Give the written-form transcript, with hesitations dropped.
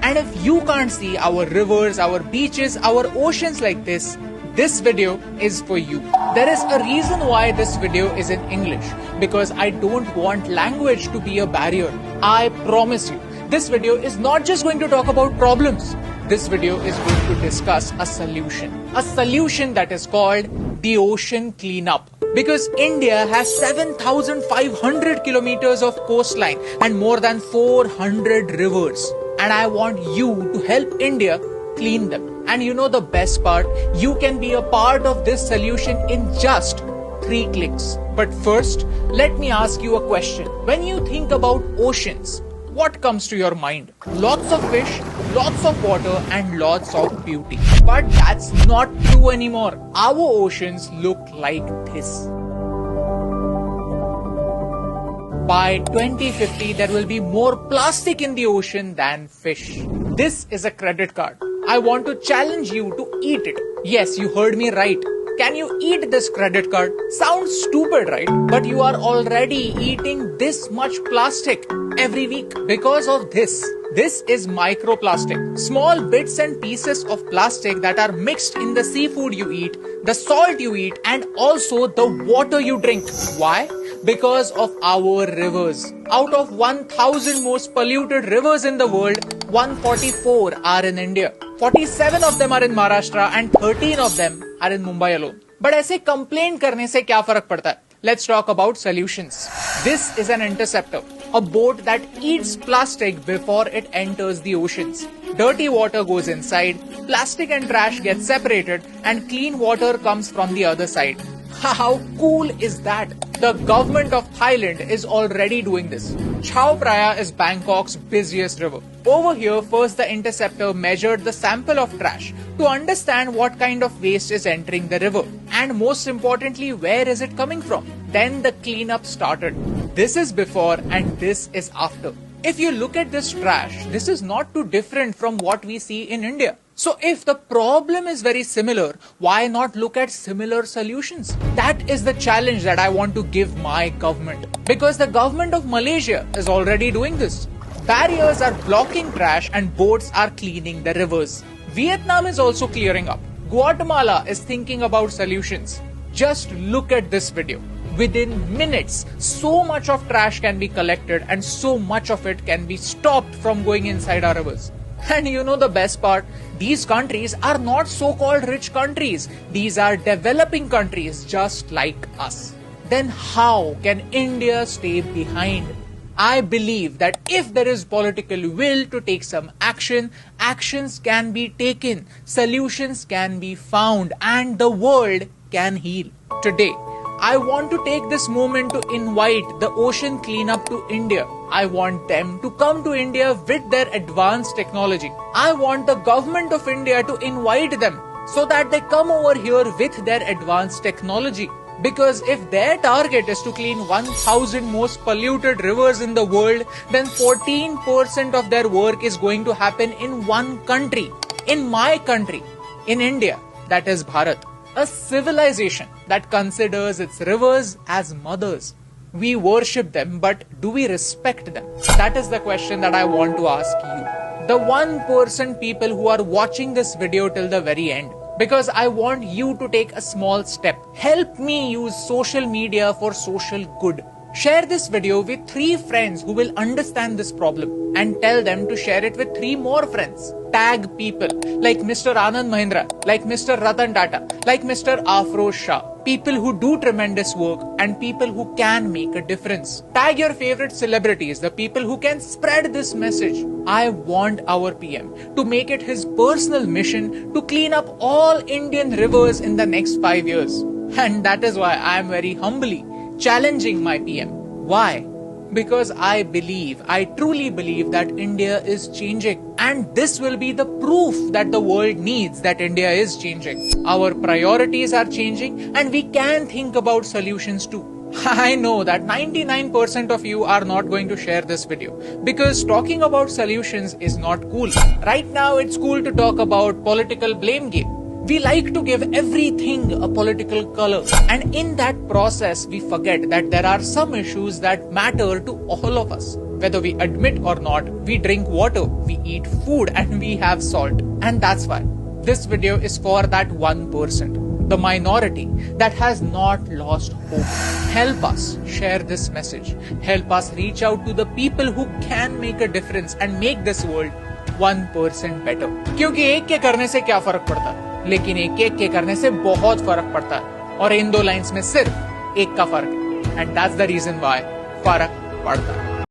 And if you can't see our rivers, our beaches, our oceans like this video is for you. There is a reason why this video is in English, because I don't want language to be a barrier. I promise you, this video is not just going to talk about problems. This video is going to discuss a solution that is called the ocean cleanup. Because India has 7,500 kilometers of coastline and more than 400 rivers. And I want you to help India clean them. And you know the best part? You can be a part of this solution in just 3 clicks. But first, let me ask you a question. When you think about oceans, what comes to your mind? Lots of fish, lots of water, and lots of beauty. But that's not true anymore. Our oceans look like this. By 2050, there will be more plastic in the ocean than fish. This is a credit card. I want to challenge you to eat it. Yes, you heard me right. Can you eat this credit card? Sounds stupid, right? But you are already eating this much plastic every week because of this. This is microplastic. Small bits and pieces of plastic that are mixed in the seafood you eat, the salt you eat, and also the water you drink. Why? Because of our rivers. Out of 1,000 most polluted rivers in the world, 144 are in India. 47 of them are in Maharashtra and 13 of them are in Mumbai alone. But ऐसे complain करने से क्या फर्क पड़ता है? Let's talk about solutions. This is an interceptor, a boat that eats plastic before it enters the oceans. Dirty water goes inside, plastic and trash get separated, and clean water comes from the other side. How cool is that? The government of Thailand is already doing this. Chao Phraya is Bangkok's busiest river. Over here, first the interceptor measured the sample of trash to understand what kind of waste is entering the river. And most importantly, where is it coming from? Then the cleanup started. This is before and this is after. If you look at this trash, this is not too different from what we see in India. So if the problem is very similar, why not look at similar solutions? That is the challenge that I want to give my government. Because the government of Malaysia is already doing this. Barriers are blocking trash and boats are cleaning the rivers. Vietnam is also clearing up. Guatemala is thinking about solutions. Just look at this video. Within minutes, so much of trash can be collected and so much of it can be stopped from going inside our rivers. And you know the best part? These countries are not so-called rich countries. These are developing countries just like us. Then how can India stay behind? I believe that if there is political will to take some action, actions can be taken, solutions can be found, and the world can heal. Today, I want to take this moment to invite the ocean cleanup to India. I want them to come to India with their advanced technology. I want the government of India to invite them so that they come over here with their advanced technology. Because if their target is to clean 1,000 most polluted rivers in the world, then 14% of their work is going to happen in one country. In my country, in India, that is Bharat. A civilization that considers its rivers as mothers. We worship them, but do we respect them? That is the question that I want to ask you. The 1% people who are watching this video till the very end. Because I want you to take a small step. Help me use social media for social good. Share this video with 3 friends who will understand this problem and tell them to share it with 3 more friends. Tag people like Mr. Anand Mahindra, like Mr. Ratan Tata, like Mr. Afroz Shah. People who do tremendous work and people who can make a difference. Tag your favorite celebrities, the people who can spread this message. I want our PM to make it his personal mission to clean up all Indian rivers in the next 5 years. And that is why I am very humbly challenging my PM. Why? Because I truly believe that India is changing. And this will be the proof that the world needs that India is changing. Our priorities are changing and we can think about solutions too. I know that 99% of you are not going to share this video because talking about solutions is not cool. Right now it's cool to talk about political blame game. We like to give everything a political color, and in that process we forget that there are some issues that matter to all of us. Whether we admit or not, we drink water, we eat food, and we have salt. And that's why this video is for that 1%, the minority that has not lost hope. Help us share this message. Help us reach out to the people who can make a difference and make this world 1% better. क्योंकि एक के करने से क्या फर्क पड़ता है, लेकिन एक के करने से बहुत फर्क पड़ता है, और इन दो लाइंस में सिर्फ एक का फर्क है, and that's the reason why फर्क पड़ता है.